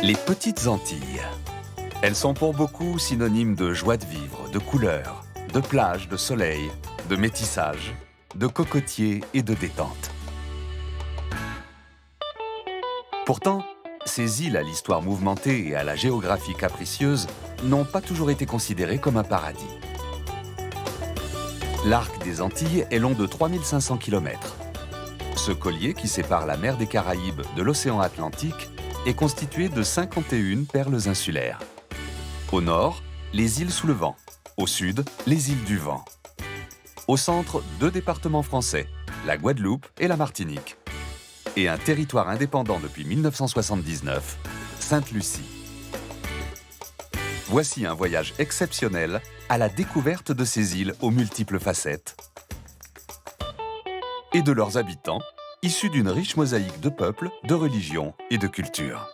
Les petites Antilles. Elles sont pour beaucoup synonymes de joie de vivre, de couleurs, de plage, de soleil, de métissage, de cocotiers et de détente. Pourtant, ces îles à l'histoire mouvementée et à la géographie capricieuse n'ont pas toujours été considérées comme un paradis. L'arc des Antilles est long de 3500 km. Ce collier qui sépare la mer des Caraïbes de l'océan Atlantique est constitué de 51 perles insulaires. Au nord, les îles sous le vent. Au sud, les îles du vent. Au centre, 2 départements français, la Guadeloupe et la Martinique. Et un territoire indépendant depuis 1979, Sainte-Lucie. Voici un voyage exceptionnel à la découverte de ces îles aux multiples facettes et de leurs habitants, issus d'une riche mosaïque de peuples, de religions et de cultures.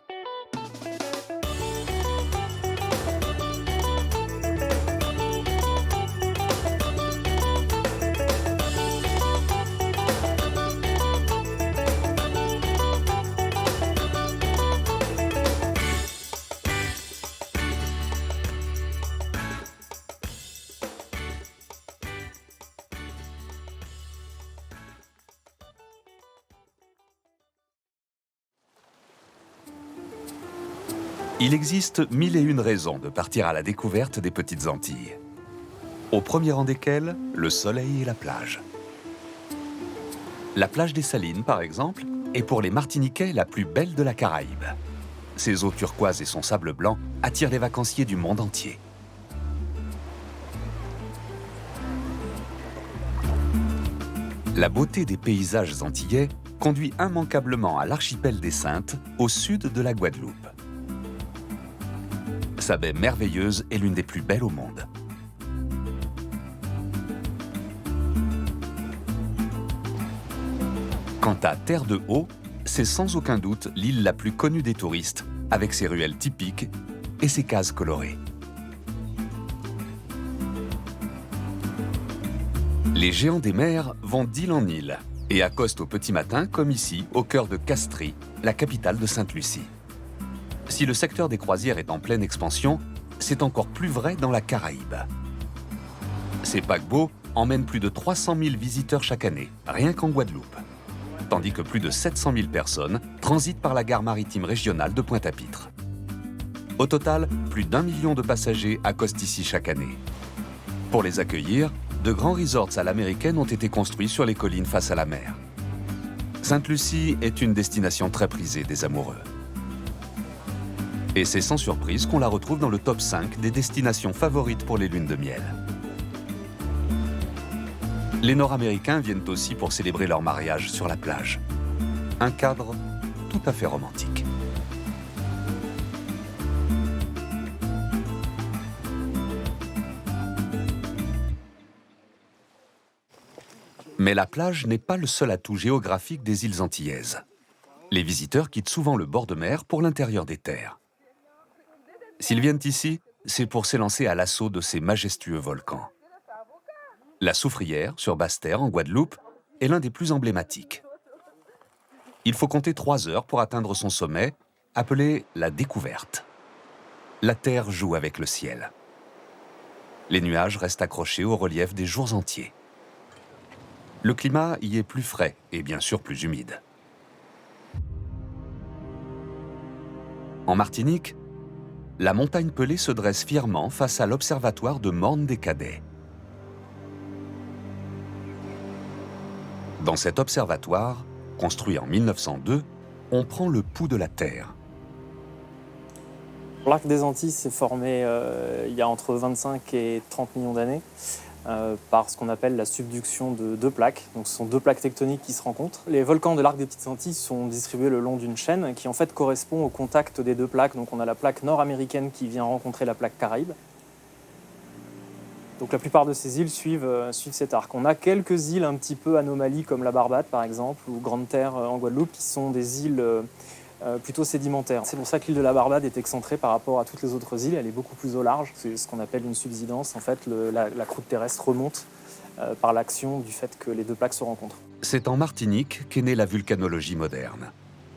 Il existe 1001 raisons de partir à la découverte des petites Antilles. Au premier rang desquelles, le soleil et la plage. La plage des Salines, par exemple, est pour les Martiniquais la plus belle de la Caraïbe. Ses eaux turquoises et son sable blanc attirent les vacanciers du monde entier. La beauté des paysages antillais conduit immanquablement à l'archipel des Saintes, au sud de la Guadeloupe. Sa baie merveilleuse est l'une des plus belles au monde. Quant à Terre de Haut, c'est sans aucun doute l'île la plus connue des touristes, avec ses ruelles typiques et ses cases colorées. Les géants des mers vont d'île en île et accostent au petit matin, comme ici, au cœur de Castries, la capitale de Sainte-Lucie. Si le secteur des croisières est en pleine expansion, c'est encore plus vrai dans la Caraïbe. Ces paquebots emmènent plus de 300 000 visiteurs chaque année, rien qu'en Guadeloupe, tandis que plus de 700 000 personnes transitent par la gare maritime régionale de Pointe-à-Pitre. Au total, plus d'1 million de passagers accostent ici chaque année. Pour les accueillir, de grands resorts à l'américaine ont été construits sur les collines face à la mer. Sainte-Lucie est une destination très prisée des amoureux. Et c'est sans surprise qu'on la retrouve dans le top 5 des destinations favorites pour les lunes de miel. Les Nord-Américains viennent aussi pour célébrer leur mariage sur la plage. Un cadre tout à fait romantique. Mais la plage n'est pas le seul atout géographique des îles antillaises. Les visiteurs quittent souvent le bord de mer pour l'intérieur des terres. S'ils viennent ici, c'est pour s'élancer à l'assaut de ces majestueux volcans. La Soufrière, sur Basse-Terre, en Guadeloupe, est l'un des plus emblématiques. Il faut compter 3 heures pour atteindre son sommet, appelé la Découverte. La terre joue avec le ciel. Les nuages restent accrochés au relief des jours entiers. Le climat y est plus frais et bien sûr plus humide. En Martinique, la montagne Pelée se dresse fièrement face à l'observatoire de Morne-des-Cadets. Dans cet observatoire, construit en 1902, on prend le pouls de la Terre. L'arc des Antilles s'est formé il y a entre 25 et 30 millions d'années par ce qu'on appelle la subduction de 2 plaques. Donc ce sont 2 plaques tectoniques qui se rencontrent. Les volcans de l'arc des Petites Antilles sont distribués le long d'une chaîne qui en fait correspond au contact des 2 plaques. Donc on a la plaque nord-américaine qui vient rencontrer la plaque Caraïbe. Donc la plupart de ces îles suivent cet arc. On a quelques îles un petit peu anomalies comme la Barbade par exemple ou Grande-Terre en Guadeloupe qui sont des îles plutôt sédimentaires. C'est pour ça que l'île de la Barbade est excentrée par rapport à toutes les autres îles. Elle est beaucoup plus au large. C'est ce qu'on appelle une subsidence. En fait, la croûte terrestre remonte par l'action du fait que les 2 plaques se rencontrent. C'est en Martinique qu'est née la vulcanologie moderne.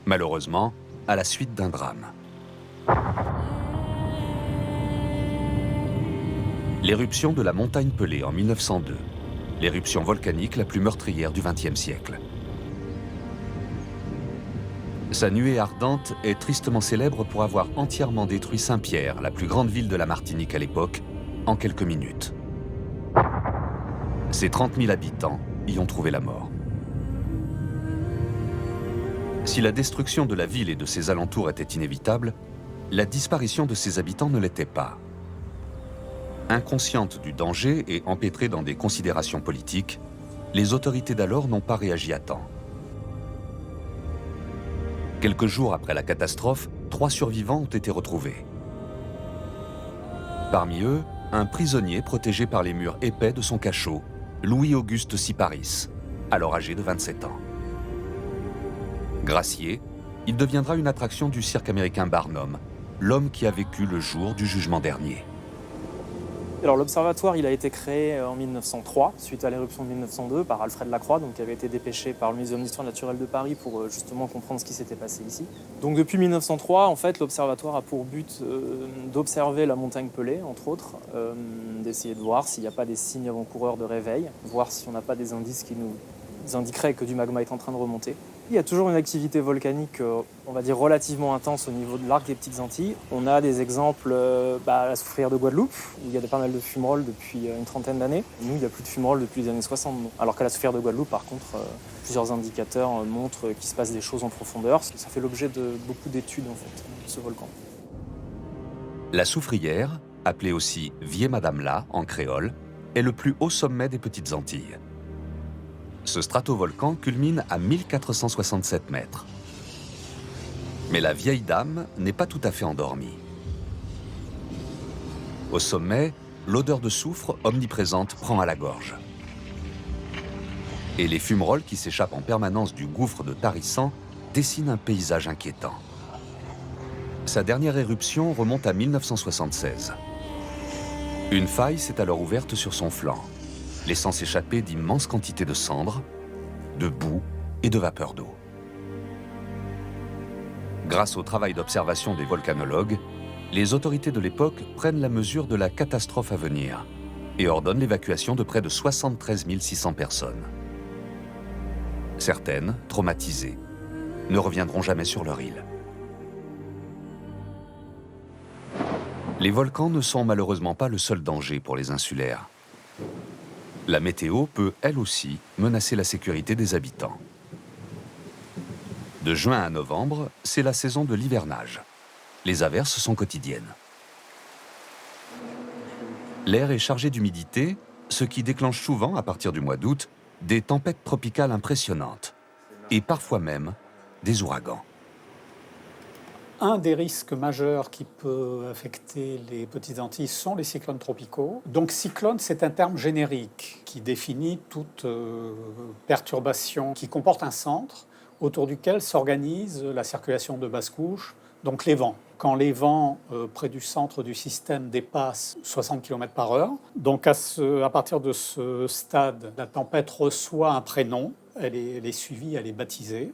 Malheureusement, à la suite d'un drame. L'éruption de la montagne Pelée en 1902, l'éruption volcanique la plus meurtrière du XXe siècle. Sa nuée ardente est tristement célèbre pour avoir entièrement détruit Saint-Pierre, la plus grande ville de la Martinique à l'époque, en quelques minutes. Ses 30 000 habitants y ont trouvé la mort. Si la destruction de la ville et de ses alentours était inévitable, la disparition de ses habitants ne l'était pas. Inconscientes du danger et empêtrées dans des considérations politiques, les autorités d'alors n'ont pas réagi à temps. Quelques jours après la catastrophe, 3 survivants ont été retrouvés. Parmi eux, un prisonnier protégé par les murs épais de son cachot, Louis-Auguste Siparis, alors âgé de 27 ans. Gracié, il deviendra une attraction du cirque américain Barnum, l'homme qui a vécu le jour du jugement dernier. Alors l'observatoire, il a été créé en 1903, suite à l'éruption de 1902, par Alfred Lacroix, donc, qui avait été dépêché par le Muséum d'histoire naturelle de Paris pour justement comprendre ce qui s'était passé ici. Donc depuis 1903, en fait, l'observatoire a pour but d'observer la montagne Pelée, entre autres, d'essayer de voir s'il n'y a pas des signes avant-coureurs de réveil, voir si on n'a pas des indices qui nous indiqueraient que du magma est en train de remonter. Il y a toujours une activité volcanique, on va dire, relativement intense au niveau de l'arc des Petites Antilles. On a des exemples à la soufrière de Guadeloupe, où il y a pas mal de fumerolles depuis une trentaine d'années. Nous, il n'y a plus de fumerolles depuis les années 60. Alors qu'à la soufrière de Guadeloupe, par contre, plusieurs indicateurs montrent qu'il se passe des choses en profondeur. Ça fait l'objet de beaucoup d'études, en fait, ce volcan. La soufrière, appelée aussi Vieux Madame La en créole, est le plus haut sommet des Petites Antilles. Ce stratovolcan culmine à 1467 mètres. Mais la vieille dame n'est pas tout à fait endormie. Au sommet, l'odeur de soufre omniprésente prend à la gorge. Et les fumerolles qui s'échappent en permanence du gouffre de Tarissan dessinent un paysage inquiétant. Sa dernière éruption remonte à 1976. Une faille s'est alors ouverte sur son flanc, laissant s'échapper d'immenses quantités de cendres, de boue et de vapeur d'eau. Grâce au travail d'observation des volcanologues, les autorités de l'époque prennent la mesure de la catastrophe à venir et ordonnent l'évacuation de près de 73 600 personnes. Certaines, traumatisées, ne reviendront jamais sur leur île. Les volcans ne sont malheureusement pas le seul danger pour les insulaires. La météo peut, elle aussi, menacer la sécurité des habitants. De juin à novembre, c'est la saison de l'hivernage. Les averses sont quotidiennes. L'air est chargé d'humidité, ce qui déclenche souvent, à partir du mois d'août, des tempêtes tropicales impressionnantes, et parfois même des ouragans. Un des risques majeurs qui peut affecter les Petites Antilles sont les cyclones tropicaux. Donc cyclone, c'est un terme générique qui définit toute perturbation qui comporte un centre autour duquel s'organise la circulation de basse couche, donc les vents. Quand les vents près du centre du système dépassent 60 km/h, donc à partir de ce stade, la tempête reçoit un prénom, elle est suivie, elle est baptisée.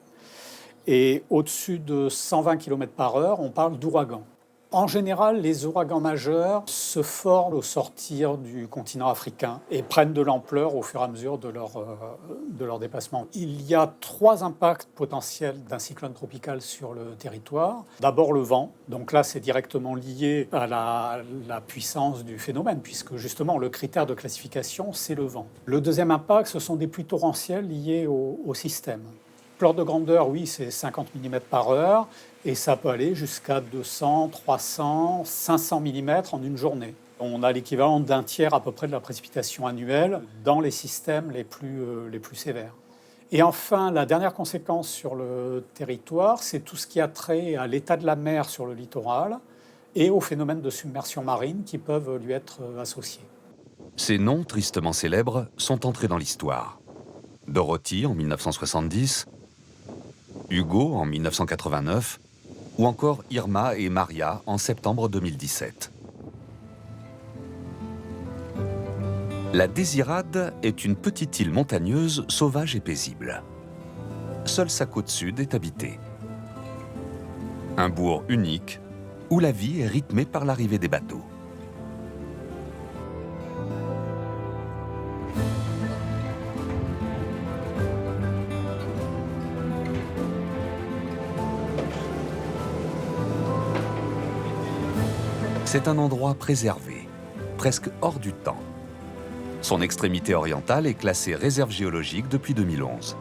Et au-dessus de 120 km/h, on parle d'ouragan. En général, les ouragans majeurs se forment au sortir du continent africain et prennent de l'ampleur au fur et à mesure de leur déplacement. Il y a 3 impacts potentiels d'un cyclone tropical sur le territoire. D'abord le vent, donc là c'est directement lié à la puissance du phénomène, puisque justement le critère de classification c'est le vent. Le deuxième impact, ce sont des pluies torrentielles liées au système. L'ordre de grandeur, oui, c'est 50 mm/h et ça peut aller jusqu'à 200, 300, 500 mm en une journée. On a l'équivalent d'un tiers à peu près de la précipitation annuelle dans les systèmes les plus sévères. Et enfin, la dernière conséquence sur le territoire, c'est tout ce qui a trait à l'état de la mer sur le littoral et aux phénomènes de submersion marine qui peuvent lui être associés. Ces noms tristement célèbres sont entrés dans l'histoire. Dorothy en 1970, Hugo en 1989, ou encore Irma et Maria en septembre 2017. La Désirade est une petite île montagneuse, sauvage et paisible. Seule sa côte sud est habitée. Un bourg unique, où la vie est rythmée par l'arrivée des bateaux. C'est un endroit préservé, presque hors du temps. Son extrémité orientale est classée réserve géologique depuis 2011.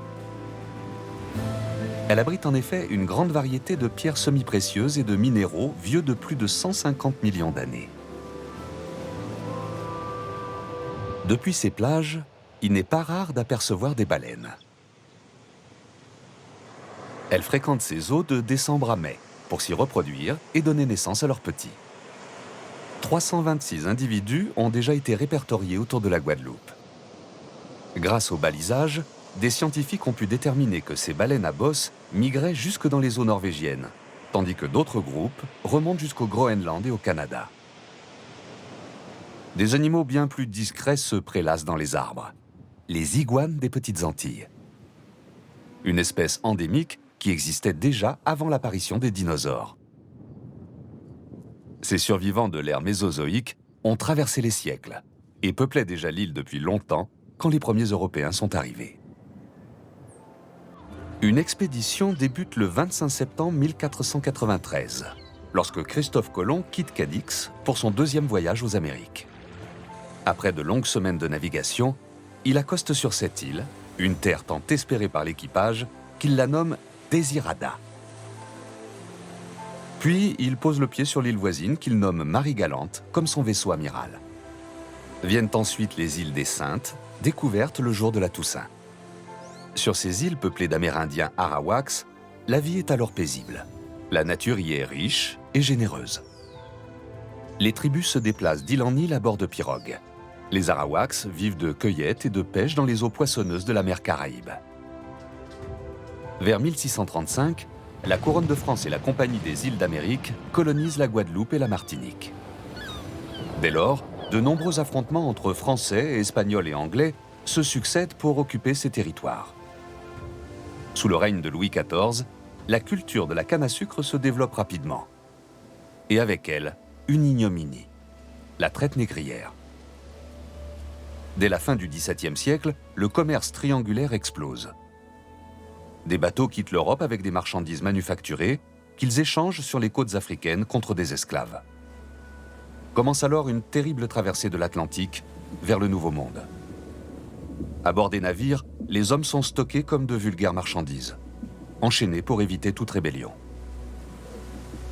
Elle abrite en effet une grande variété de pierres semi-précieuses et de minéraux vieux de plus de 150 millions d'années. Depuis ces plages, il n'est pas rare d'apercevoir des baleines. Elles fréquentent ces eaux de décembre à mai pour s'y reproduire et donner naissance à leurs petits. 326 individus ont déjà été répertoriés autour de la Guadeloupe. Grâce au balisage, des scientifiques ont pu déterminer que ces baleines à bosse migraient jusque dans les eaux norvégiennes, tandis que d'autres groupes remontent jusqu'au Groenland et au Canada. Des animaux bien plus discrets se prélassent dans les arbres. Les iguanes des Petites Antilles. Une espèce endémique qui existait déjà avant l'apparition des dinosaures. Ces survivants de l'ère mésozoïque ont traversé les siècles et peuplaient déjà l'île depuis longtemps quand les premiers Européens sont arrivés. Une expédition débute le 25 septembre 1493, lorsque Christophe Colomb quitte Cadix pour son deuxième voyage aux Amériques. Après de longues semaines de navigation, il accoste sur cette île, une terre tant espérée par l'équipage qu'il la nomme Désirada. Puis il pose le pied sur l'île voisine qu'il nomme Marie-Galante, comme son vaisseau amiral. Viennent ensuite les îles des Saintes, découvertes le jour de la Toussaint. Sur ces îles peuplées d'Amérindiens Arawaks, la vie est alors paisible. La nature y est riche et généreuse. Les tribus se déplacent d'île en île à bord de pirogues. Les Arawaks vivent de cueillette et de pêche dans les eaux poissonneuses de la mer Caraïbe. Vers 1635, la Couronne de France et la Compagnie des îles d'Amérique colonisent la Guadeloupe et la Martinique. Dès lors, de nombreux affrontements entre Français, Espagnols et Anglais se succèdent pour occuper ces territoires. Sous le règne de Louis XIV, la culture de la canne à sucre se développe rapidement. Et avec elle, une ignominie, la traite négrière. Dès la fin du XVIIe siècle, le commerce triangulaire explose. Des bateaux quittent l'Europe avec des marchandises manufacturées qu'ils échangent sur les côtes africaines contre des esclaves. Commence alors une terrible traversée de l'Atlantique vers le Nouveau Monde. À bord des navires, les hommes sont stockés comme de vulgaires marchandises, enchaînés pour éviter toute rébellion.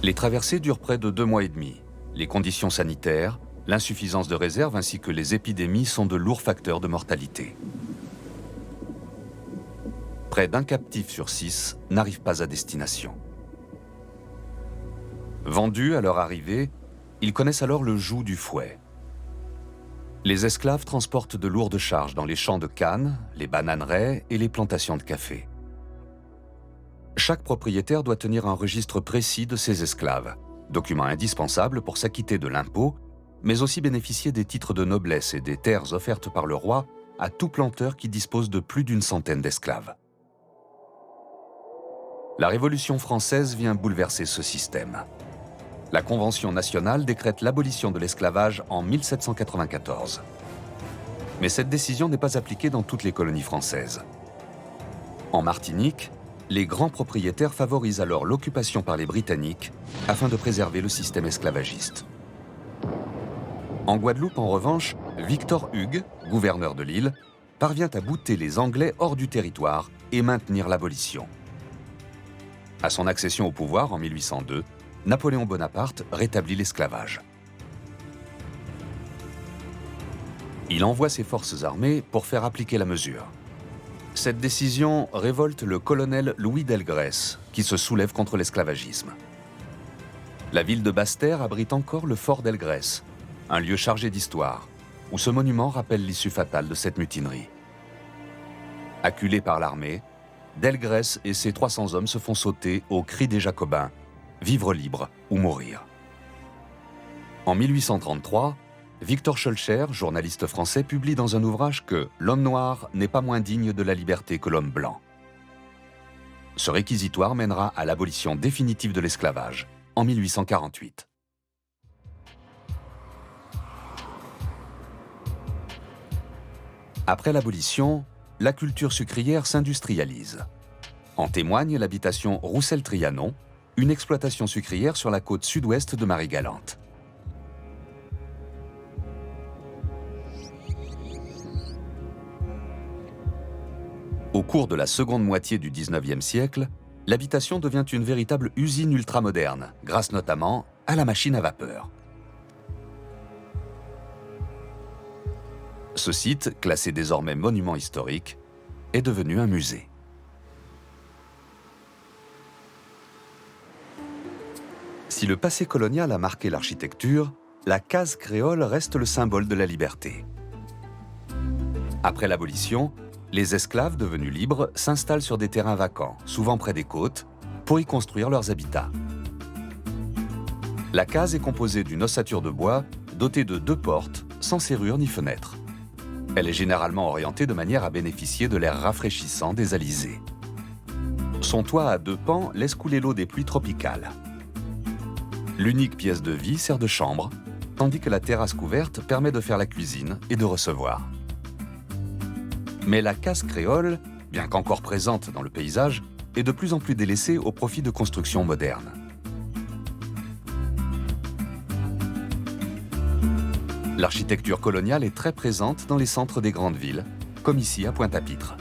Les traversées durent près de 2 mois et demi. Les conditions sanitaires, l'insuffisance de réserves ainsi que les épidémies sont de lourds facteurs de mortalité. Près d'un captif sur 6 n'arrive pas à destination. Vendus à leur arrivée, ils connaissent alors le joug du fouet. Les esclaves transportent de lourdes charges dans les champs de canne, les bananeraies et les plantations de café. Chaque propriétaire doit tenir un registre précis de ses esclaves, document indispensable pour s'acquitter de l'impôt, mais aussi bénéficier des titres de noblesse et des terres offertes par le roi à tout planteur qui dispose de plus d'une centaine d'esclaves. La Révolution française vient bouleverser ce système. La Convention nationale décrète l'abolition de l'esclavage en 1794. Mais cette décision n'est pas appliquée dans toutes les colonies françaises. En Martinique, les grands propriétaires favorisent alors l'occupation par les Britanniques afin de préserver le système esclavagiste. En Guadeloupe, en revanche, Victor Hugues, gouverneur de l'île, parvient à bouter les Anglais hors du territoire et maintenir l'abolition. À son accession au pouvoir en 1802, Napoléon Bonaparte rétablit l'esclavage. Il envoie ses forces armées pour faire appliquer la mesure. Cette décision révolte le colonel Louis Delgrès, qui se soulève contre l'esclavagisme. La ville de Basse-Terre abrite encore le fort Delgrès, un lieu chargé d'histoire, où ce monument rappelle l'issue fatale de cette mutinerie. Acculé par l'armée, Delgrès et ses 300 hommes se font sauter au cri des Jacobins, vivre libre ou mourir. En 1833, Victor Schœlcher, journaliste français, publie dans un ouvrage que l'homme noir n'est pas moins digne de la liberté que l'homme blanc. Ce réquisitoire mènera à l'abolition définitive de l'esclavage en 1848. Après l'abolition, la culture sucrière s'industrialise. En témoigne l'habitation Roussel-Trianon, une exploitation sucrière sur la côte sud-ouest de Marie-Galante. cours de la seconde moitié du XIXe siècle, l'habitation devient une véritable usine ultramoderne, grâce notamment à la machine à vapeur. Ce site, classé désormais monument historique, est devenu un musée. Si le passé colonial a marqué l'architecture, la case créole reste le symbole de la liberté. Après l'abolition, les esclaves devenus libres s'installent sur des terrains vacants, souvent près des côtes, pour y construire leurs habitats. La case est composée d'une ossature de bois dotée de 2 portes, sans serrure ni fenêtre. Elle est généralement orientée de manière à bénéficier de l'air rafraîchissant des alizés. Son toit à 2 pans laisse couler l'eau des pluies tropicales. L'unique pièce de vie sert de chambre, tandis que la terrasse couverte permet de faire la cuisine et de recevoir. Mais la case créole, bien qu'encore présente dans le paysage, est de plus en plus délaissée au profit de constructions modernes. L'architecture coloniale est très présente dans les centres des grandes villes, comme ici à Pointe-à-Pitre.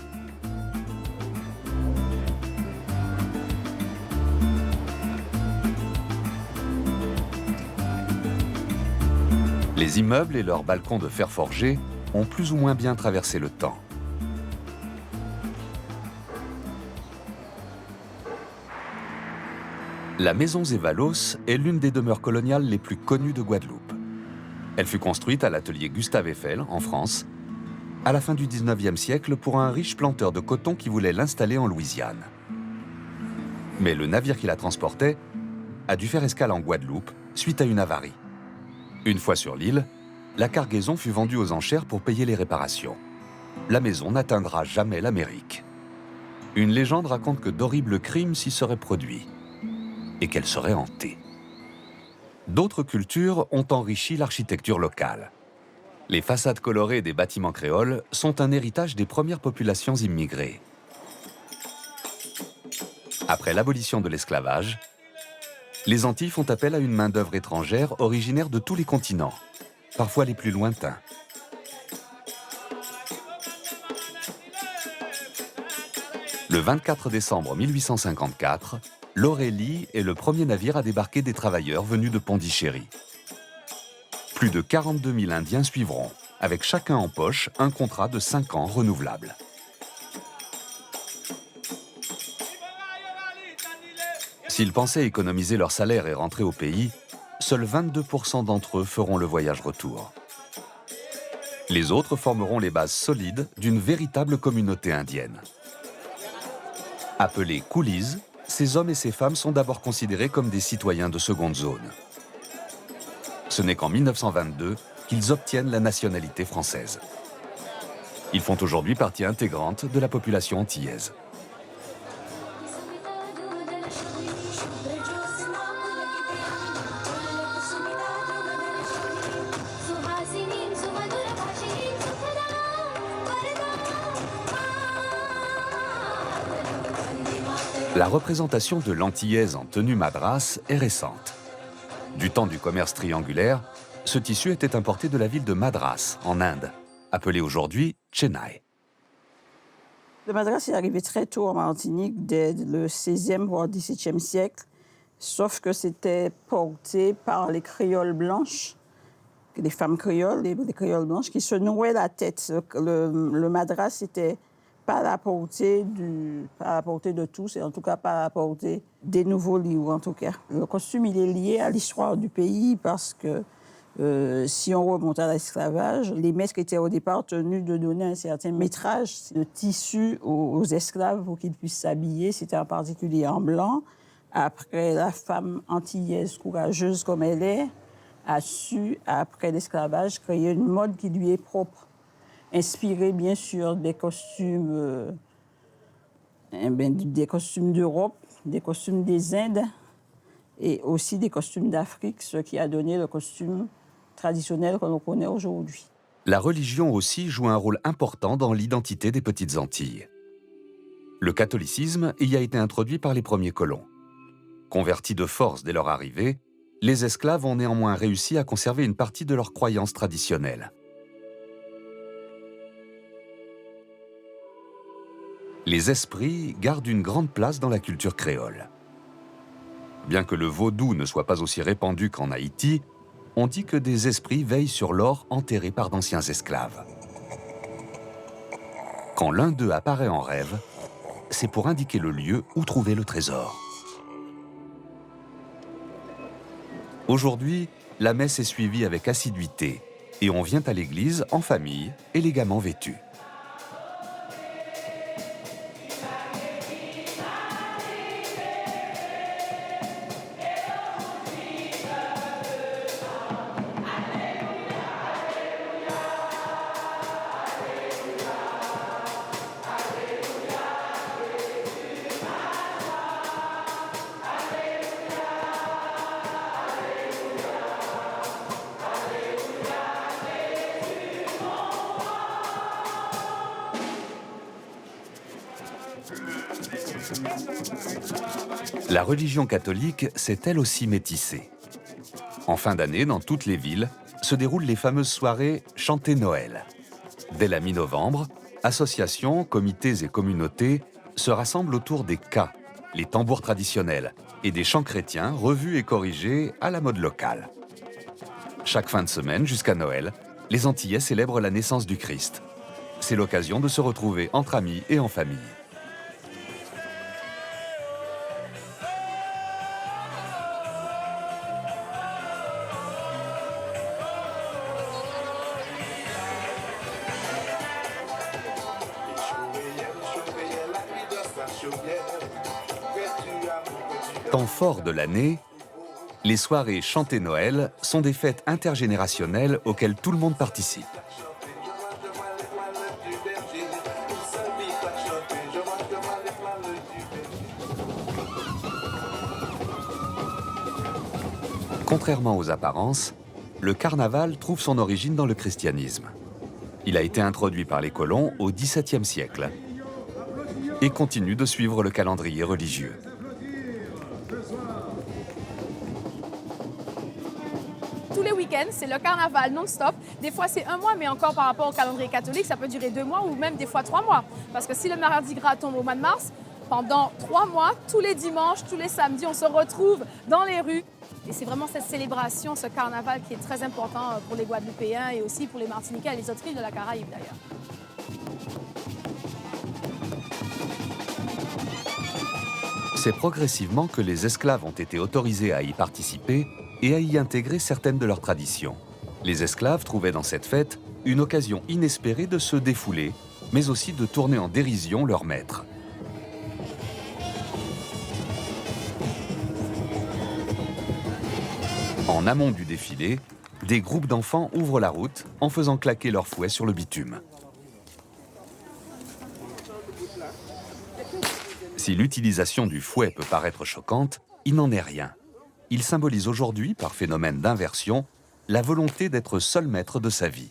Les immeubles et leurs balcons de fer forgé ont plus ou moins bien traversé le temps. La maison Zévalos est l'une des demeures coloniales les plus connues de Guadeloupe. Elle fut construite à l'atelier Gustave Eiffel, en France, à la fin du XIXe siècle pour un riche planteur de coton qui voulait l'installer en Louisiane. Mais le navire qui la transportait a dû faire escale en Guadeloupe suite à une avarie. Une fois sur l'île, la cargaison fut vendue aux enchères pour payer les réparations. La maison n'atteindra jamais l'Amérique. Une légende raconte que d'horribles crimes s'y seraient produits et qu'elle serait hantée. D'autres cultures ont enrichi l'architecture locale. Les façades colorées des bâtiments créoles sont un héritage des premières populations immigrées. Après l'abolition de l'esclavage, les Antilles font appel à une main-d'œuvre étrangère originaire de tous les continents, parfois les plus lointains. Le 24 décembre 1854, l'Aurélie est le premier navire à débarquer des travailleurs venus de Pondichéry. Plus de 42 000 Indiens suivront, avec chacun en poche un contrat de 5 ans renouvelable. S'ils pensaient économiser leur salaire et rentrer au pays, seuls 22% d'entre eux feront le voyage retour. Les autres formeront les bases solides d'une véritable communauté indienne. Appelés coolies, ces hommes et ces femmes sont d'abord considérés comme des citoyens de seconde zone. Ce n'est qu'en 1922 qu'ils obtiennent la nationalité française. Ils font aujourd'hui partie intégrante de la population antillaise. La représentation de l'antillaise en tenue madras est récente. Du temps du commerce triangulaire, ce tissu était importé de la ville de Madras, en Inde, appelée aujourd'hui Chennai. Le madras est arrivé très tôt en Martinique, dès le XVIe voire XVIIe siècle, sauf que c'était porté par les créoles blanches, les femmes créoles, les créoles blanches, qui se nouaient la tête. Le madras était pas à la portée de tous, et en tout cas pas à la portée des nouveaux livres, en tout cas. Le costume, il est lié à l'histoire du pays parce que si on remonte à l'esclavage, les maîtres étaient au départ tenus de donner un certain métrage de tissu aux esclaves pour qu'ils puissent s'habiller. C'était en particulier en blanc. Après, la femme antillaise courageuse comme elle est a su, après l'esclavage, créer une mode qui lui est propre. Inspiré bien sûr des costumes d'Europe, des costumes des Indes et aussi des costumes d'Afrique, ce qui a donné le costume traditionnel que l'on connaît aujourd'hui. La religion aussi joue un rôle important dans l'identité des Petites Antilles. Le catholicisme y a été introduit par les premiers colons. Convertis de force dès leur arrivée, les esclaves ont néanmoins réussi à conserver une partie de leurs croyances traditionnelles. Les esprits gardent une grande place dans la culture créole. Bien que le vaudou ne soit pas aussi répandu qu'en Haïti, on dit que des esprits veillent sur l'or enterré par d'anciens esclaves. Quand l'un d'eux apparaît en rêve, c'est pour indiquer le lieu où trouver le trésor. Aujourd'hui, la messe est suivie avec assiduité et on vient à l'église en famille, élégamment vêtu. La religion catholique s'est elle aussi métissée. En fin d'année, dans toutes les villes, se déroulent les fameuses soirées Chanter Noël. Dès la mi-novembre, associations, comités et communautés se rassemblent autour des cas, les tambours traditionnels, et des chants chrétiens revus et corrigés à la mode locale. Chaque fin de semaine, jusqu'à Noël, les Antillais célèbrent la naissance du Christ. C'est l'occasion de se retrouver entre amis et en famille. Temps fort de l'année, les soirées Chanter Noël sont des fêtes intergénérationnelles auxquelles tout le monde participe. Contrairement aux apparences, le carnaval trouve son origine dans le christianisme. Il a été introduit par les colons au XVIIe siècle et continue de suivre le calendrier religieux. Tous les week-ends, c'est le carnaval non-stop. Des fois, c'est un mois, mais encore par rapport au calendrier catholique, ça peut durer 2 mois ou même des fois 3 mois. Parce que si le Mardi Gras tombe au mois de mars, pendant 3 mois, tous les dimanches, tous les samedis, on se retrouve dans les rues. Et c'est vraiment cette célébration, ce carnaval qui est très important pour les Guadeloupéens et aussi pour les Martiniquais et les autres îles de la Caraïbe d'ailleurs. C'est progressivement que les esclaves ont été autorisés à y participer et à y intégrer certaines de leurs traditions. Les esclaves trouvaient dans cette fête une occasion inespérée de se défouler, mais aussi de tourner en dérision leur maître. En amont du défilé, des groupes d'enfants ouvrent la route en faisant claquer leurs fouets sur le bitume. Si l'utilisation du fouet peut paraître choquante, il n'en est rien. Il symbolise aujourd'hui, par phénomène d'inversion, la volonté d'être seul maître de sa vie.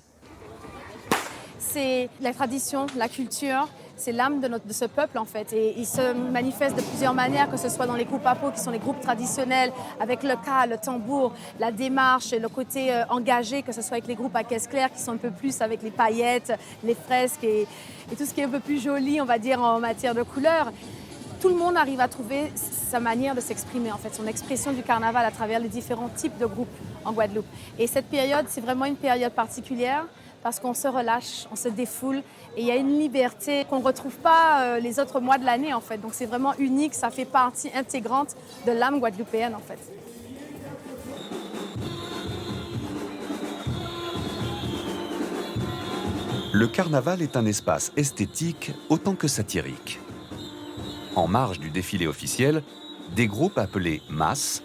C'est la tradition, la culture, c'est l'âme de ce peuple en fait. Et il se manifeste de plusieurs manières, que ce soit dans les groupes apos, qui sont les groupes traditionnels, avec le cas, le tambour, la démarche, le côté engagé, que ce soit avec les groupes à caisse claire, qui sont un peu plus avec les paillettes, les fresques et tout ce qui est un peu plus joli, on va dire, en matière de couleurs. Tout le monde arrive à trouver sa manière de s'exprimer, en fait, son expression du carnaval à travers les différents types de groupes en Guadeloupe. Et cette période, c'est vraiment une période particulière parce qu'on se relâche, on se défoule et il y a une liberté qu'on ne retrouve pas les autres mois de l'année, en fait. Donc c'est vraiment unique, ça fait partie intégrante de l'âme guadeloupéenne, en fait. Le carnaval est un espace esthétique autant que satirique. En marge du défilé officiel, des groupes appelés masses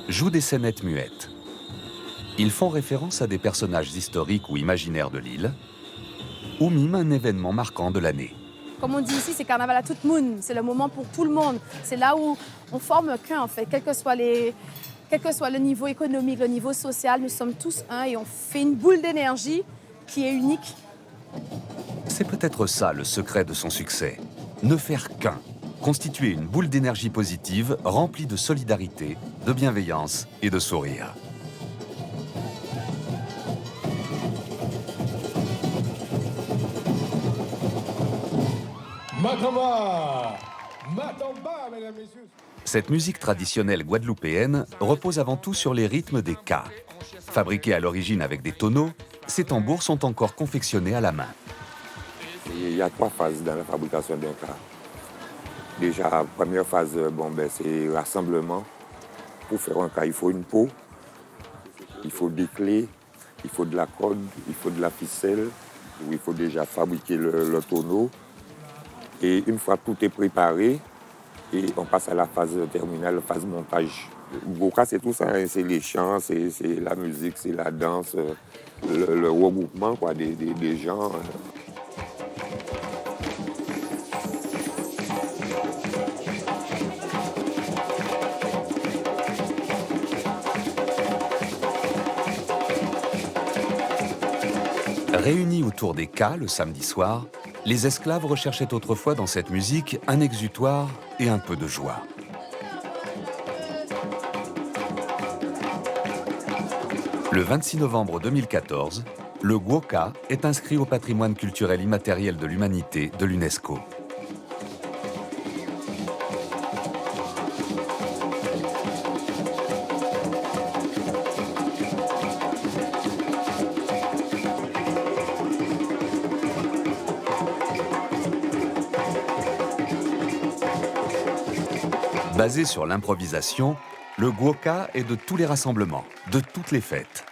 jouent des scénettes muettes. Ils font référence à des personnages historiques ou imaginaires de l'île ou miment un événement marquant de l'année. Comme on dit ici, c'est carnaval à tout le monde, c'est le moment pour tout le monde. C'est là où on forme qu'un en fait, quel que soit le niveau économique, le niveau social, nous sommes tous un et on fait une boule d'énergie qui est unique. C'est peut-être ça le secret de son succès, ne faire qu'un. Constituer une boule d'énergie positive remplie de solidarité, de bienveillance et de sourire. Matamba, Matamba, mesdames, messieurs. Cette musique traditionnelle guadeloupéenne repose avant tout sur les rythmes des ka. Fabriqués à l'origine avec des tonneaux, ces tambours sont encore confectionnés à la main. Il y a 3 phases dans la fabrication d'un ka. Déjà, la première phase, c'est l'assemblement. Pour faire un ka, il faut une peau, il faut des clés, il faut de la corde, il faut de la ficelle, où il faut déjà fabriquer le tonneau. Et une fois tout est préparé, et on passe à la phase terminale, la phase montage. Goka, c'est tout ça, hein, c'est les chants, c'est la musique, c'est la danse, le regroupement quoi, des gens. Réunis autour des ka le samedi soir, les esclaves recherchaient autrefois dans cette musique un exutoire et un peu de joie. Le 26 novembre 2014, le gwoka est inscrit au patrimoine culturel immatériel de l'humanité de l'UNESCO. Basé sur l'improvisation, le gwoka est de tous les rassemblements, de toutes les fêtes.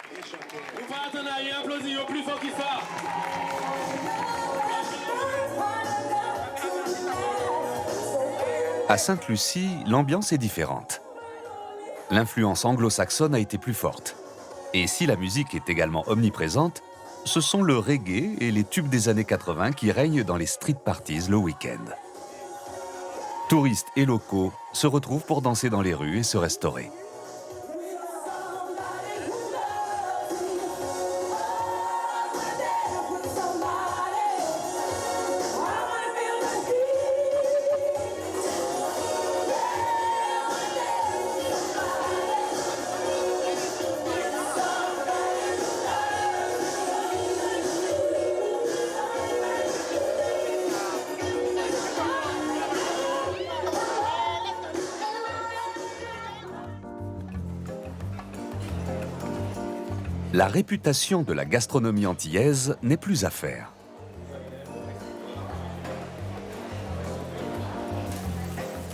À Sainte-Lucie, l'ambiance est différente. L'influence anglo-saxonne a été plus forte. Et si la musique est également omniprésente, ce sont le reggae et les tubes des années 80 qui règnent dans les street parties le week-end. Touristes et locaux se retrouvent pour danser dans les rues et se restaurer. La réputation de la gastronomie antillaise n'est plus à faire.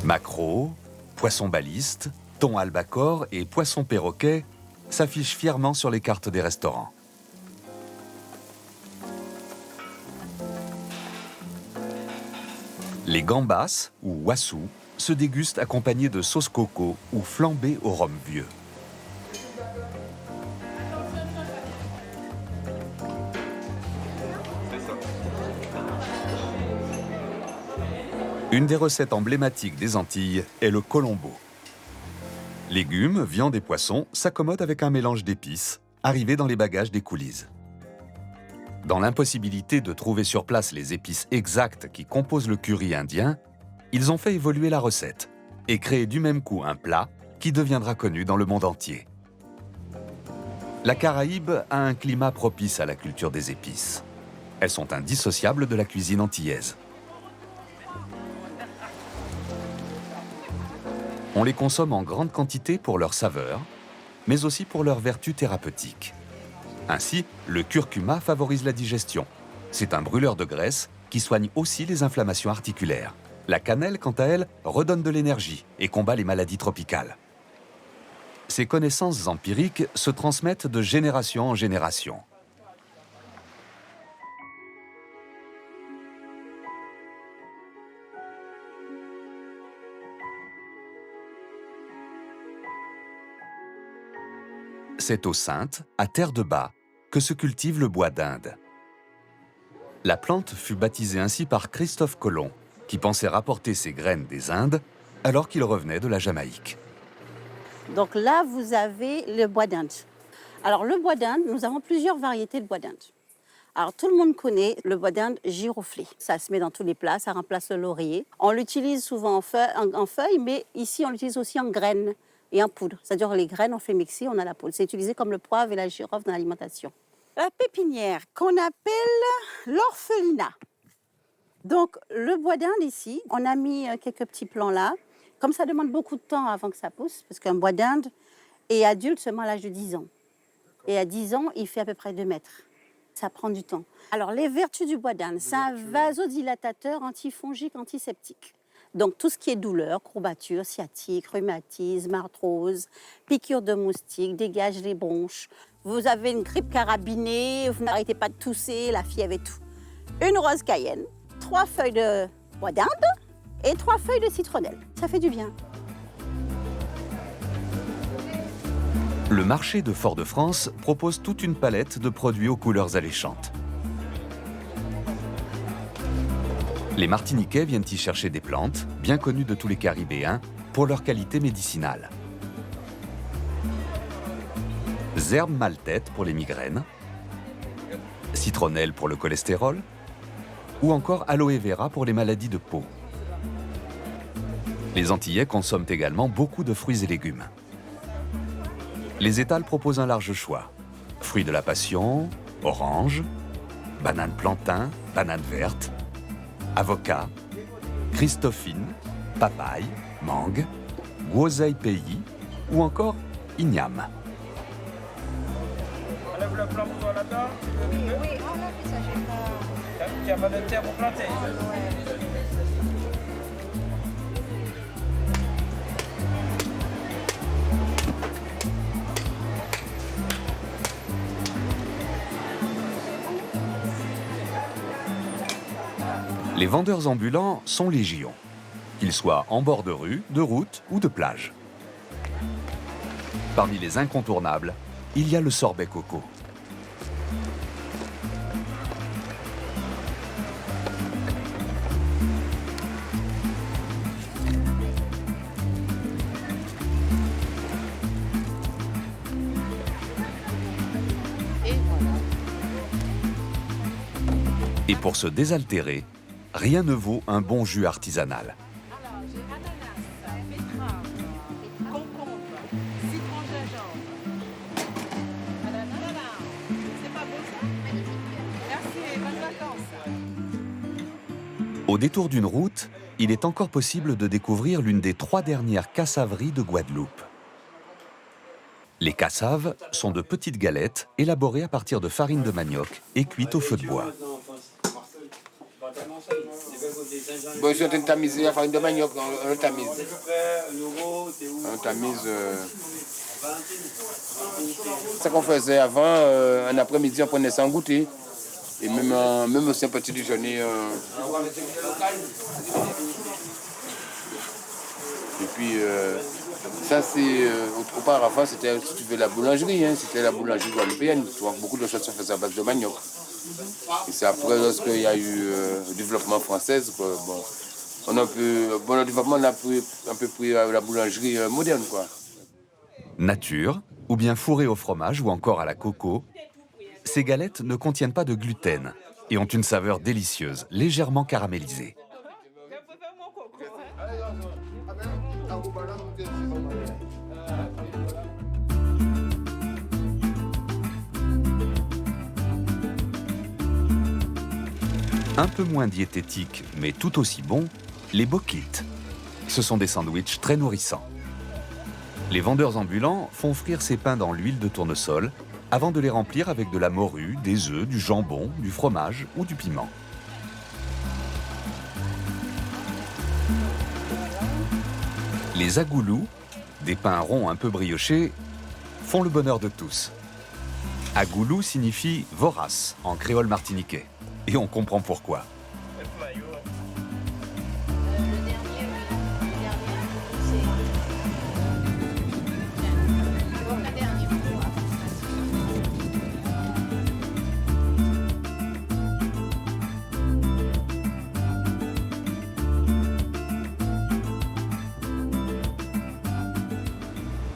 Maquereau, poisson baliste, thon albacore et poisson perroquet s'affichent fièrement sur les cartes des restaurants. Les gambas, ou wassou, se dégustent accompagnés de sauce coco ou flambés au rhum vieux. Une des recettes emblématiques des Antilles est le colombo. Légumes, viande et poissons s'accommodent avec un mélange d'épices, arrivé dans les bagages des coulisses. Dans l'impossibilité de trouver sur place les épices exactes qui composent le curry indien, ils ont fait évoluer la recette et créé du même coup un plat qui deviendra connu dans le monde entier. La Caraïbe a un climat propice à la culture des épices. Elles sont indissociables de la cuisine antillaise. On les consomme en grande quantité pour leur saveur, mais aussi pour leurs vertus thérapeutiques. Ainsi, le curcuma favorise la digestion. C'est un brûleur de graisse qui soigne aussi les inflammations articulaires. La cannelle, quant à elle, redonne de l'énergie et combat les maladies tropicales. Ces connaissances empiriques se transmettent de génération en génération. C'est aux Saintes, à Terre-de-Bas, que se cultive le bois d'Inde. La plante fut baptisée ainsi par Christophe Colomb, qui pensait rapporter ses graines des Indes alors qu'il revenait de la Jamaïque. Donc là, vous avez le bois d'Inde. Alors le bois d'Inde, nous avons plusieurs variétés de bois d'Inde. Alors tout le monde connaît le bois d'Inde giroflé. Ça se met dans tous les plats, ça remplace le laurier. On l'utilise souvent en feuilles, mais ici on l'utilise aussi en graines et en poudre. C'est-à-dire les graines, on fait mixer, on a la poudre. C'est utilisé comme le poivre et la girofle dans l'alimentation. La pépinière qu'on appelle l'orphelinat. Donc, le bois d'Inde ici, on a mis quelques petits plants là. Comme ça demande beaucoup de temps avant que ça pousse, parce qu'un bois d'Inde est adulte seulement à l'âge de 10 ans. Et à 10 ans, il fait à peu près 2 mètres. Ça prend du temps. Alors, les vertus du bois d'Inde, c'est un vasodilatateur antifongique, antiseptique. Donc, tout ce qui est douleur, courbature, sciatique, rhumatisme, arthrose, piqûre de moustique, dégage les bronches. Vous avez une grippe carabinée, vous n'arrêtez pas de tousser, la fièvre et tout. Une rose cayenne, 3 feuilles de bois d'Inde et 3 feuilles de citronnelle. Ça fait du bien. Le marché de Fort-de-France propose toute une palette de produits aux couleurs alléchantes. Les Martiniquais viennent y chercher des plantes, bien connues de tous les Caribéens, pour leur qualité médicinale. Zerbe maltête pour les migraines, citronnelle pour le cholestérol, ou encore aloe vera pour les maladies de peau. Les Antillais consomment également beaucoup de fruits et légumes. Les étals proposent un large choix. Fruits de la passion, oranges, bananes plantain, bananes vertes, avocats, christophine, papaye, mangue, groseille pays ou encore igname. Enlève le plan pour toi là-dedans. Oui, enlève ça, j'ai pas... Tu n'as pas de terre pour planter. Les vendeurs ambulants sont légion, qu'ils soient en bord de rue, de route ou de plage. Parmi les incontournables, il y a le sorbet coco. Et pour se désaltérer, rien ne vaut un bon jus artisanal. Alors, j'ai ananas, betterave, concombre, citron gingembre. C'est pas beau ça? Merci, bonnes vacances. Au détour d'une route, il est encore possible de découvrir l'une des 3 dernières cassaveries de Guadeloupe. Les cassaves sont de petites galettes élaborées à partir de farine de manioc et cuites au feu de bois. Bon, si on tamise la farine de manioc, on le tamise. On tamise. Ce qu'on faisait avant, un après-midi, on prenait ça en goûter. Et même aussi un petit déjeuner. Et puis, ça, c'est. Auparavant, c'était, si tu veux, la boulangerie. Hein, c'était la boulangerie guadeloupéenne. Tu vois, beaucoup de choses se faisaient à base de manioc. Et c'est après, lorsqu'il y a eu le développement français, bon, le développement a un peu pris la boulangerie moderne, quoi. Nature, ou bien fourrées au fromage ou encore à la coco, ces galettes ne contiennent pas de gluten et ont une saveur délicieuse, légèrement caramélisée. Un peu moins diététique, mais tout aussi bon, les bokites. Ce sont des sandwichs très nourrissants. Les vendeurs ambulants font frire ces pains dans l'huile de tournesol avant de les remplir avec de la morue, des œufs, du jambon, du fromage ou du piment. Les agoulous, des pains ronds un peu briochés, font le bonheur de tous. Agoulou signifie vorace en créole martiniquais. Et on comprend pourquoi.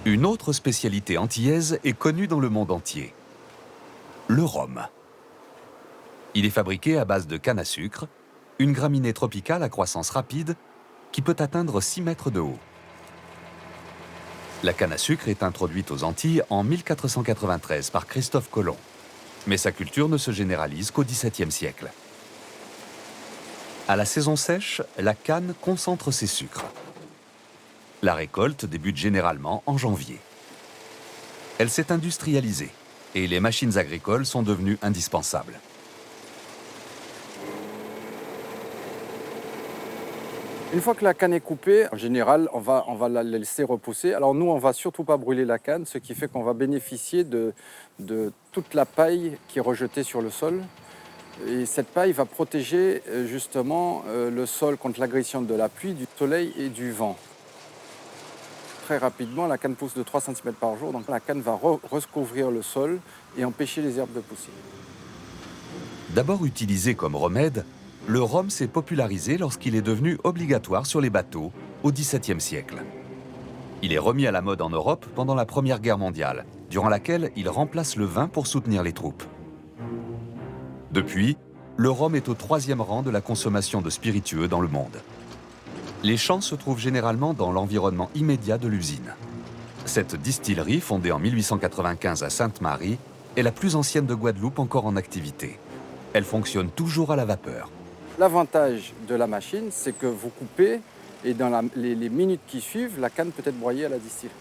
Une autre spécialité antillaise est connue dans le monde entier. Le rhum. Il est fabriqué à base de canne à sucre, une graminée tropicale à croissance rapide qui peut atteindre 6 mètres de haut. La canne à sucre est introduite aux Antilles en 1493 par Christophe Colomb. Mais sa culture ne se généralise qu'au XVIIe siècle. À la saison sèche, la canne concentre ses sucres. La récolte débute généralement en janvier. Elle s'est industrialisée et les machines agricoles sont devenues indispensables. Une fois que la canne est coupée, en général, on va la laisser repousser. Alors nous, on ne va surtout pas brûler la canne, ce qui fait qu'on va bénéficier de toute la paille qui est rejetée sur le sol. Et cette paille va protéger justement le sol contre l'agression de la pluie, du soleil et du vent. Très rapidement, la canne pousse de 3 cm par jour, donc la canne va recouvrir le sol et empêcher les herbes de pousser. D'abord utilisé comme remède, le rhum s'est popularisé lorsqu'il est devenu obligatoire sur les bateaux au XVIIe siècle. Il est remis à la mode en Europe pendant la Première Guerre mondiale, durant laquelle il remplace le vin pour soutenir les troupes. Depuis, le rhum est au 3e rang de la consommation de spiritueux dans le monde. Les champs se trouvent généralement dans l'environnement immédiat de l'usine. Cette distillerie, fondée en 1895 à Sainte-Marie, est la plus ancienne de Guadeloupe encore en activité. Elle fonctionne toujours à la vapeur. L'avantage de la machine, c'est que vous coupez et dans les minutes qui suivent, la canne peut être broyée à la distillerie.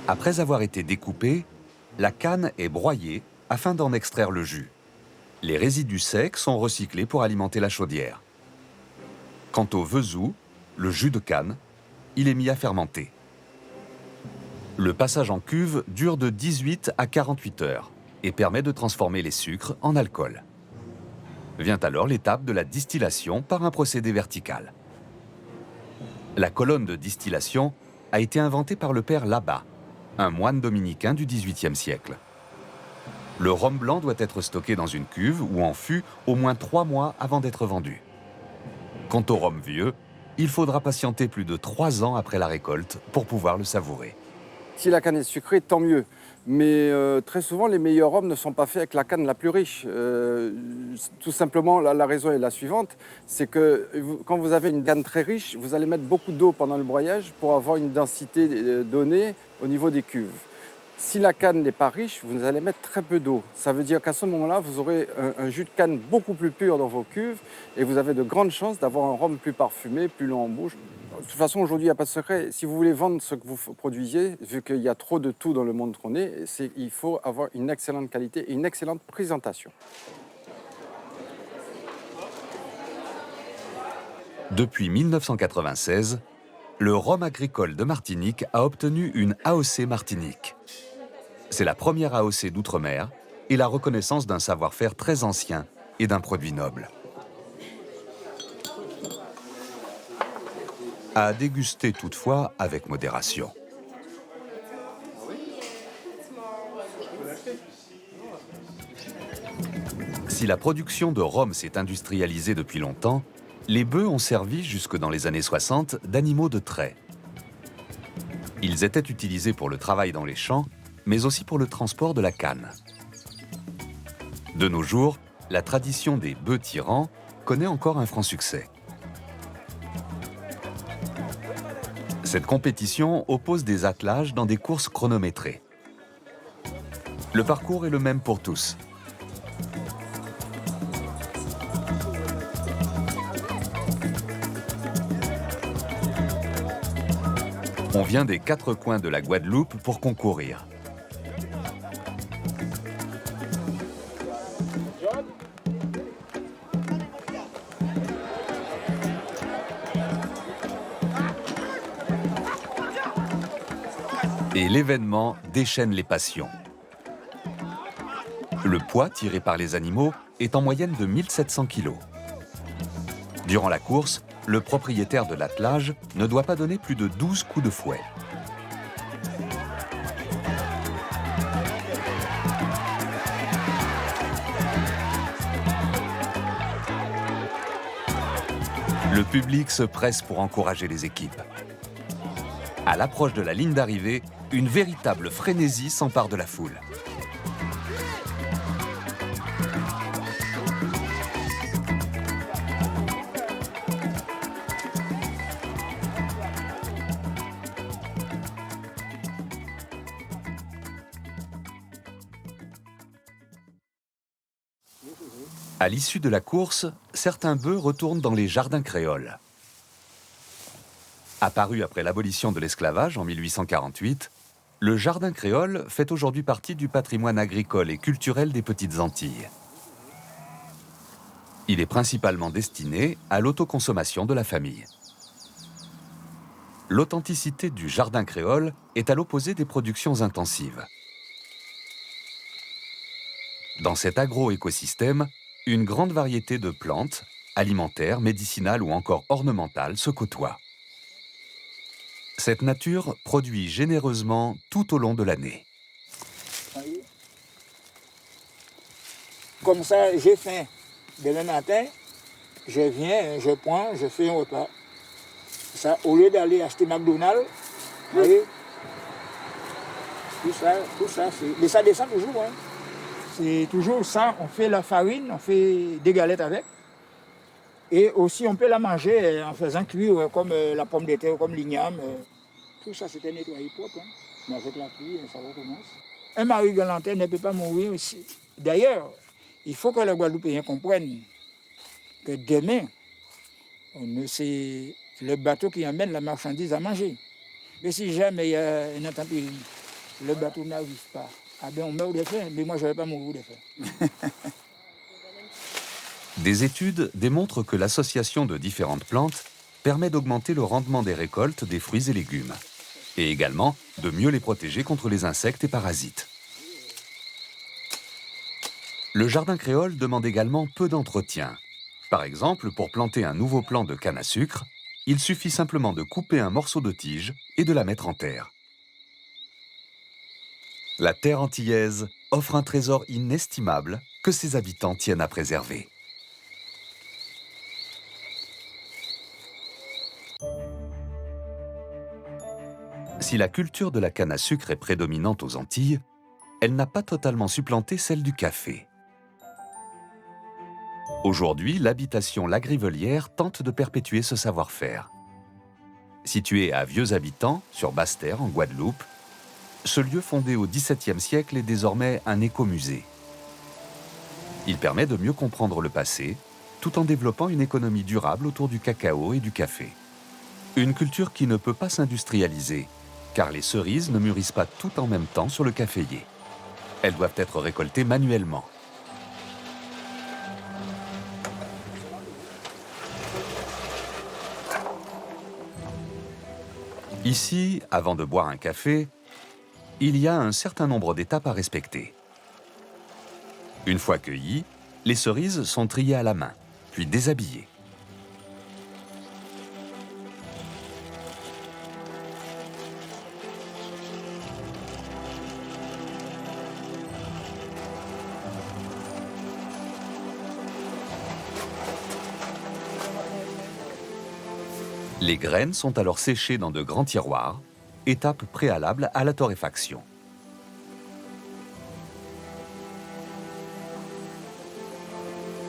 Après avoir été découpée, la canne est broyée afin d'en extraire le jus. Les résidus secs sont recyclés pour alimenter la chaudière. Quant au vezou, le jus de canne, il est mis à fermenter. Le passage en cuve dure de 18 à 48 heures et permet de transformer les sucres en alcool. Vient alors l'étape de la distillation par un procédé vertical. La colonne de distillation a été inventée par le père Labat, un moine dominicain du XVIIIe siècle. Le rhum blanc doit être stocké dans une cuve ou en fût au moins 3 mois avant d'être vendu. Quant au rhum vieux, il faudra patienter plus de 3 ans après la récolte pour pouvoir le savourer. Si la canne est sucrée, tant mieux. Mais très souvent, les meilleurs rhums ne sont pas faits avec la canne la plus riche. Tout simplement, la raison est la suivante, c'est que quand vous avez une canne très riche, vous allez mettre beaucoup d'eau pendant le broyage pour avoir une densité donnée au niveau des cuves. Si la canne n'est pas riche, vous allez mettre très peu d'eau. Ça veut dire qu'à ce moment-là, vous aurez un jus de canne beaucoup plus pur dans vos cuves et vous avez de grandes chances d'avoir un rhum plus parfumé, plus long en bouche. De toute façon, aujourd'hui, il n'y a pas de secret. Si vous voulez vendre ce que vous produisez, vu qu'il y a trop de tout dans le monde qu'on est, il faut avoir une excellente qualité et une excellente présentation. Depuis 1996, le rhum agricole de Martinique a obtenu une AOC Martinique. C'est la première AOC d'outre-mer et la reconnaissance d'un savoir-faire très ancien et d'un produit noble. À déguster toutefois avec modération. Si la production de rhum s'est industrialisée depuis longtemps, les bœufs ont servi jusque dans les années 60 d'animaux de trait. Ils étaient utilisés pour le travail dans les champs, mais aussi pour le transport de la canne. De nos jours, la tradition des bœufs tyrans connaît encore un franc succès. Cette compétition oppose des attelages dans des courses chronométrées. Le parcours est le même pour tous. On vient des 4 coins de la Guadeloupe pour concourir. Et l'événement déchaîne les passions. Le poids tiré par les animaux est en moyenne de 1700 kg. Durant la course, le propriétaire de l'attelage ne doit pas donner plus de 12 coups de fouet. Le public se presse pour encourager les équipes. À l'approche de la ligne d'arrivée, une véritable frénésie s'empare de la foule. À l'issue de la course, certains bœufs retournent dans les jardins créoles. Apparu après l'abolition de l'esclavage en 1848, le jardin créole fait aujourd'hui partie du patrimoine agricole et culturel des Petites Antilles. Il est principalement destiné à l'autoconsommation de la famille. L'authenticité du jardin créole est à l'opposé des productions intensives. Dans cet agro-écosystème, une grande variété de plantes, alimentaires, médicinales ou encore ornementales se côtoient. Cette nature produit généreusement tout au long de l'année. Comme ça, j'ai faim. Demain matin, je viens, je prends, je fais un repas. Ça, au lieu d'aller acheter McDonald's, vous voyez, tout ça, mais ça descend toujours. Hein. C'est toujours ça, on fait la farine, on fait des galettes avec. Et aussi, on peut la manger en faisant cuire comme la pomme de terre, comme l'igname. Tout ça, c'était nettoyé propre. Hein. Mais avec la pluie, ça recommence. Un mari galantais ne peut pas mourir aussi. D'ailleurs, il faut que les Guadeloupéens comprennent que demain, c'est le bateau qui amène la marchandise à manger. Mais si jamais il y a un intempérie, le bateau n'arrive pas. Ah ben on meurt de faim, mais moi je ne vais pas mourir de faim. Des études démontrent que l'association de différentes plantes permet d'augmenter le rendement des récoltes des fruits et légumes, et également de mieux les protéger contre les insectes et parasites. Le jardin créole demande également peu d'entretien. Par exemple, pour planter un nouveau plant de canne à sucre, il suffit simplement de couper un morceau de tige et de la mettre en terre. La terre antillaise offre un trésor inestimable que ses habitants tiennent à préserver. Si la culture de la canne à sucre est prédominante aux Antilles, elle n'a pas totalement supplanté celle du café. Aujourd'hui, l'habitation Lagrivelière tente de perpétuer ce savoir-faire. Situé à Vieux-Habitants, sur Basse-Terre, en Guadeloupe, ce lieu fondé au XVIIe siècle est désormais un écomusée. Il permet de mieux comprendre le passé, tout en développant une économie durable autour du cacao et du café. Une culture qui ne peut pas s'industrialiser, car les cerises ne mûrissent pas toutes en même temps sur le caféier. Elles doivent être récoltées manuellement. Ici, avant de boire un café, il y a un certain nombre d'étapes à respecter. Une fois cueillies, les cerises sont triées à la main, puis déshabillées. Les graines sont alors séchées dans de grands tiroirs, étape préalable à la torréfaction.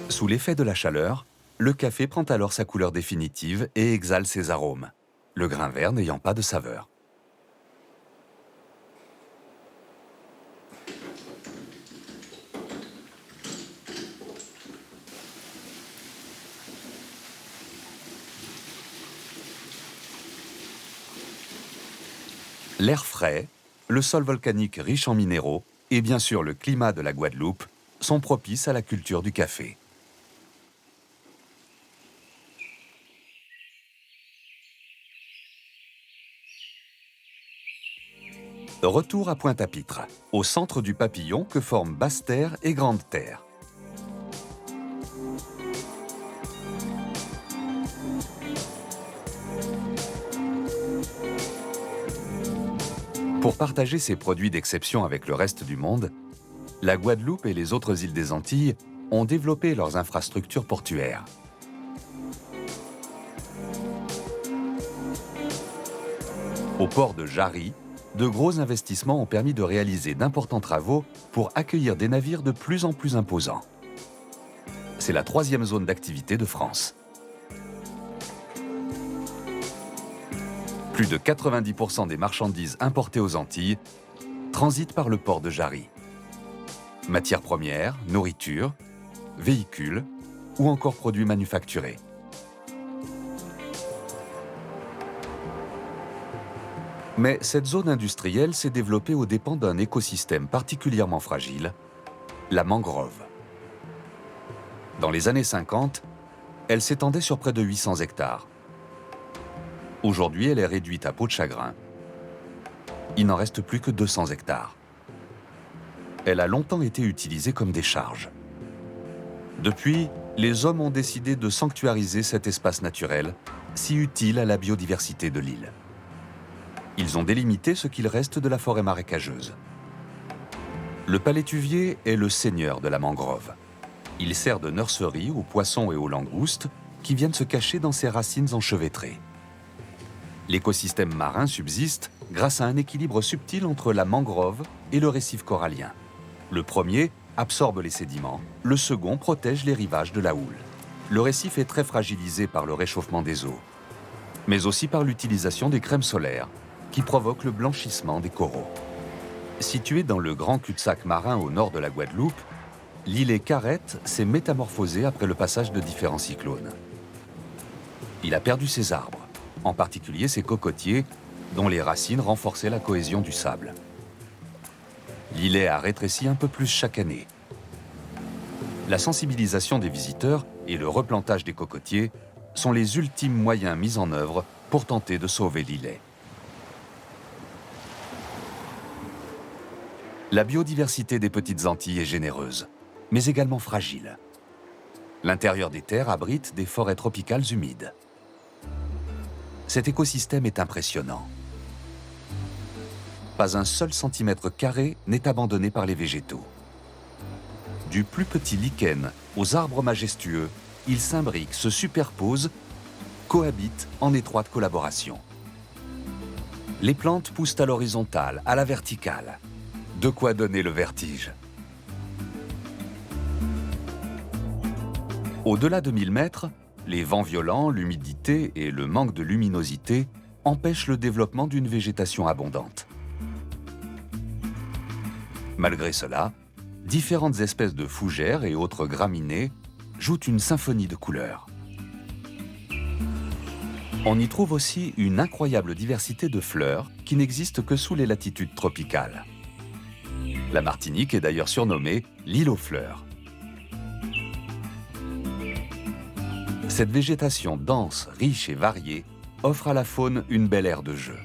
Sous l'effet de la chaleur, le café prend alors sa couleur définitive et exhale ses arômes, le grain vert n'ayant pas de saveur. L'air frais, le sol volcanique riche en minéraux et bien sûr le climat de la Guadeloupe sont propices à la culture du café. Retour à Pointe-à-Pitre, au centre du papillon que forment Basse-Terre et Grande-Terre. Pour partager ses produits d'exception avec le reste du monde, la Guadeloupe et les autres îles des Antilles ont développé leurs infrastructures portuaires. Au port de Jarry, de gros investissements ont permis de réaliser d'importants travaux pour accueillir des navires de plus en plus imposants. C'est la 3e zone d'activité de France. Plus de 90% des marchandises importées aux Antilles transitent par le port de Jarry. Matières premières, nourriture, véhicules ou encore produits manufacturés. Mais cette zone industrielle s'est développée aux dépens d'un écosystème particulièrement fragile, la mangrove. Dans les années 50, elle s'étendait sur près de 800 hectares. Aujourd'hui, elle est réduite à peau de chagrin. Il n'en reste plus que 200 hectares. Elle a longtemps été utilisée comme décharge. Depuis, les hommes ont décidé de sanctuariser cet espace naturel, si utile à la biodiversité de l'île. Ils ont délimité ce qu'il reste de la forêt marécageuse. Le palétuvier est le seigneur de la mangrove. Il sert de nurserie aux poissons et aux langoustes qui viennent se cacher dans ses racines enchevêtrées. L'écosystème marin subsiste grâce à un équilibre subtil entre la mangrove et le récif corallien. Le premier absorbe les sédiments, le second protège les rivages de la houle. Le récif est très fragilisé par le réchauffement des eaux, mais aussi par l'utilisation des crèmes solaires qui provoquent le blanchissement des coraux. Située dans le grand cul-de-sac marin au nord de la Guadeloupe, l'îlet Carrette s'est métamorphosée après le passage de différents cyclones. Il a perdu ses arbres, en particulier ses cocotiers, dont les racines renforçaient la cohésion du sable. L'îlet a rétréci un peu plus chaque année. La sensibilisation des visiteurs et le replantage des cocotiers sont les ultimes moyens mis en œuvre pour tenter de sauver l'îlet. La biodiversité des Petites Antilles est généreuse, mais également fragile. L'intérieur des terres abrite des forêts tropicales humides. Cet écosystème est impressionnant. Pas un seul centimètre carré n'est abandonné par les végétaux. Du plus petit lichen aux arbres majestueux, ils s'imbriquent, se superposent, cohabitent en étroite collaboration. Les plantes poussent à l'horizontale, à la verticale. De quoi donner le vertige. Au-delà de 1000 mètres, les vents violents, l'humidité et le manque de luminosité empêchent le développement d'une végétation abondante. Malgré cela, différentes espèces de fougères et autres graminées jouent une symphonie de couleurs. On y trouve aussi une incroyable diversité de fleurs qui n'existe que sous les latitudes tropicales. La Martinique est d'ailleurs surnommée l'île aux fleurs. Cette végétation dense, riche et variée offre à la faune une belle aire de jeu.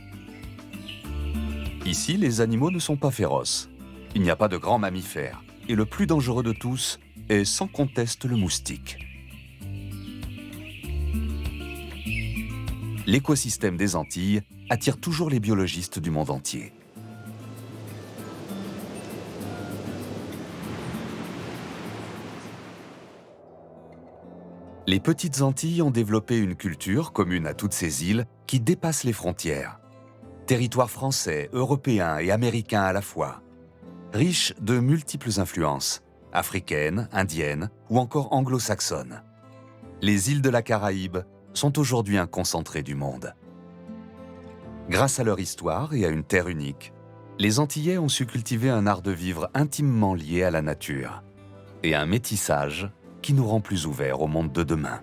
Ici, les animaux ne sont pas féroces. Il n'y a pas de grands mammifères. Et le plus dangereux de tous est sans conteste le moustique. L'écosystème des Antilles attire toujours les biologistes du monde entier. Les Petites Antilles ont développé une culture commune à toutes ces îles qui dépasse les frontières. Territoire français, européen et américain à la fois. Riche de multiples influences, africaines, indiennes ou encore anglo-saxonnes. Les îles de la Caraïbe sont aujourd'hui un concentré du monde. Grâce à leur histoire et à une terre unique, les Antillais ont su cultiver un art de vivre intimement lié à la nature et un métissage qui nous rend plus ouverts au monde de demain.